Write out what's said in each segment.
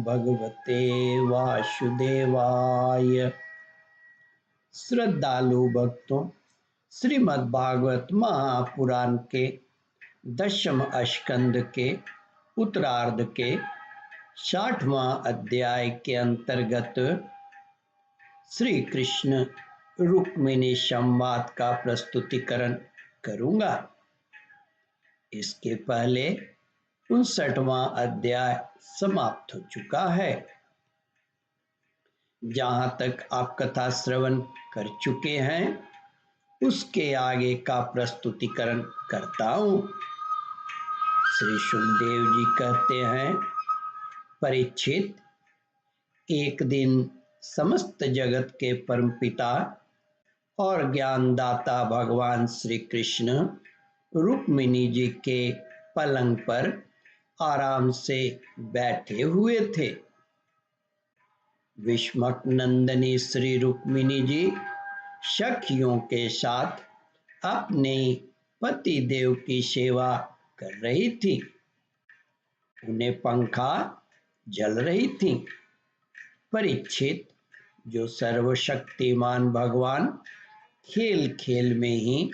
भगवते वासुदेवाय। श्रद्धालु भक्तों, श्रीमद् भागवत महापुराण के 10वें स्कंद के उत्तरार्ध के 60वां अध्याय के अंतर्गत श्री कृष्ण रुक्मिणी संवाद का प्रस्तुतिकरण करूंगा। इसके पहले 59वां अध्याय समाप्त हो चुका है। जहां तक आप कथा श्रवण कर चुके हैं उसके आगे का प्रस्तुतिकरण करता हूं। श्री सुखदेव जी कहते हैं, परीक्षित, एक दिन समस्त जगत के परमपिता और ज्ञानदाता भगवान श्री कृष्ण रुक्मिणी जी के पलंग पर आराम से बैठे हुए थे। विष्मक नंदिनी श्री रुक्मिणी जी सखियों के साथ अपने पति देव की सेवा कर रही थी। उन्हें पंखा जल रही थी। परीक्षित, जो सर्वशक्तिमान भगवान खेल खेल में ही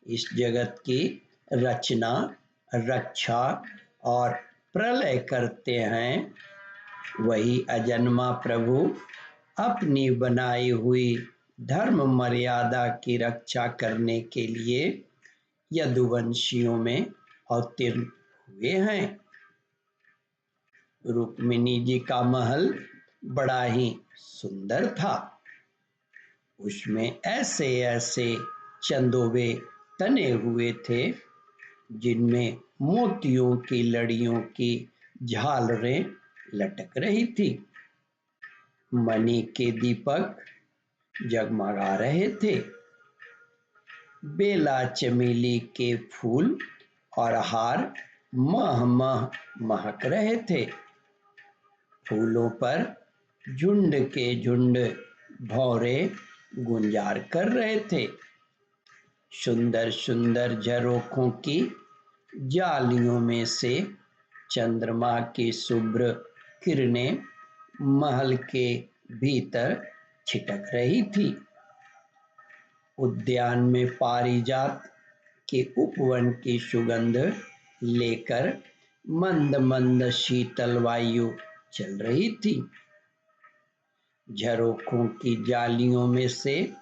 इस जगत की रचना, रक्षा और प्रलय करते हैं, वही अजन्मा प्रभु अपनी बनाई हुई धर्म मर्यादा की रक्षा करने के लिए यदुवंशियों में अवतीर्ण हुए हैं। रुक्मिणी जी का महल बड़ा ही सुंदर था। उसमें ऐसे ऐसे चंदोबे तने हुए थे जिनमें मोतियों की लड़ियों की झालरें लटक रही थी। मणि के दीपक जगमगा रहे थे। बेला चमेली के फूल और हार मह मह महक रहे थे। फूलों पर झुंड के झुंड भौरे गुंजार कर रहे थे। सुंदर सुंदर झरोखों की जालियों में से चंद्रमा की शुभ्र किरणें महल के भीतर छिटक रही थी। उद्यान में पारिजात के उपवन की सुगंध लेकर मंद मंद शीतल वायु चल रही थी। झरोखों की जालियों में से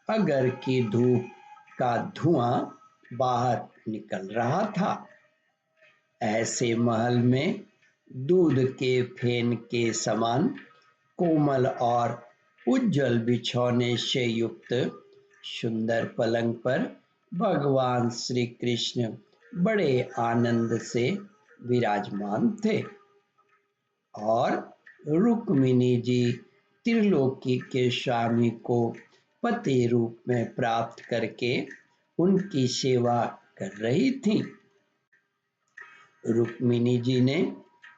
अगर की धूप का धुआं बाहर निकल रहा था। ऐसे महल में दूध के फेन के समान कोमल और उज्जवल बिछौने से युक्त सुंदर पलंग पर भगवान श्री कृष्ण बड़े आनंद से विराजमान थे और रुक्मिणी जी त्रिलोकी के स्वामी को पति रूप में प्राप्त करके उनकी सेवा कर रही थी। रुक्मिणी जी ने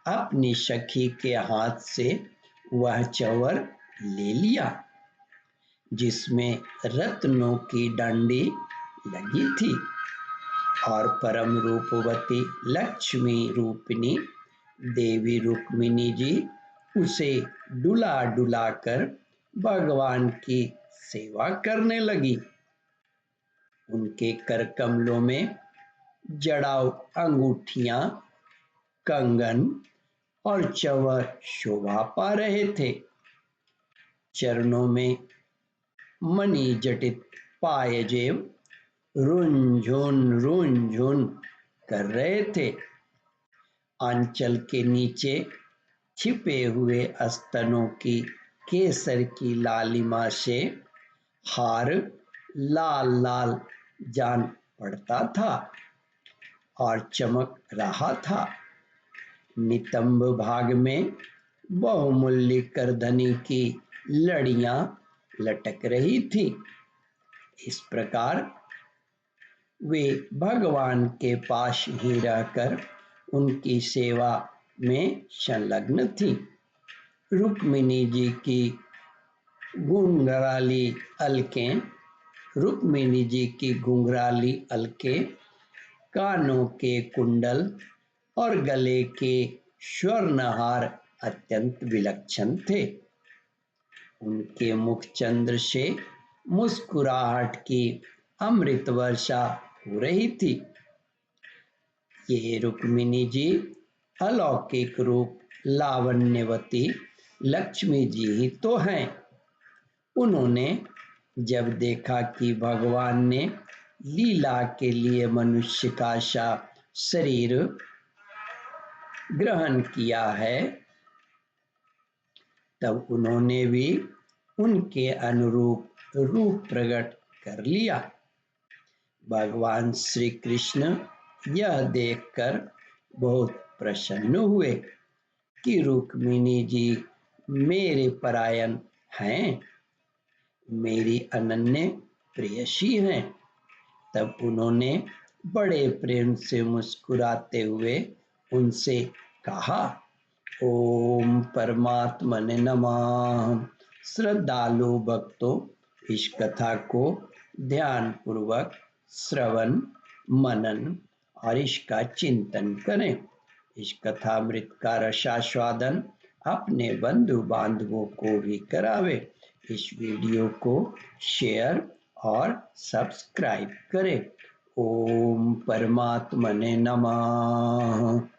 अपनी सखी के हाथ से वह चंवर ले लिया जिसमें रत्नों की डंडी लगी थी और परम रूपवती लक्ष्मी रूपिणी देवी रुक्मिणी जी उसे डुला डुला कर भगवान की सेवा करने लगी। उनके कर कमलों में जड़ाऊ अंगूठियां, कंगन और चंवर शोभा पा रहे थे। चरणों में मणि जटित पायजेब रुंझुन कर रहे थे। आंचल के नीचे छिपे हुए स्तनों की केसर की लालिमा से हार लाल लाल जान पड़ता था और चमक रहा था। नितंब भाग में बहुमूल्य करधनी की लड़ियां लटक रही थी। इस प्रकार वे भगवान के पास ही रहकर उनकी सेवा में संलग्न थी। रुक्मिणी जी की घुंघराली अलकें, कानों के कुंडल और गले के स्वर्णहार अत्यंत विलक्षण थे। उनके मुख चंद्र से मुस्कुराहट की अमृत वर्षा हो रही थी। ये रुक्मिणी जी अलौकिक रूप लावण्यवती लक्ष्मी जी ही तो हैं। उन्होंने जब देखा कि भगवान ने लीला के लिए मनुष्य का सा शरीर ग्रहण किया है, तब उन्होंने भी उनके अनुरूप रूप प्रकट कर लिया। भगवान श्री कृष्ण यह देखकर बहुत प्रसन्न हुए कि रुक्मिणी जी मेरे परायण हैं, मेरी अनन्य प्रेयसी हैं। तब उन्होंने बड़े प्रेम से मुस्कुराते हुए उनसे कहा, ओम परमात्मने नमः। श्रद्धालु भक्तों, इस कथा को ध्यान पूर्वक श्रवण मनन और इसका चिंतन करें। इस कथामृत का रसास्वादन अपने बंधु बांधवों को भी करावे। इस वीडियो को शेयर और सब्सक्राइब करें। ओम परमात्मने नमः।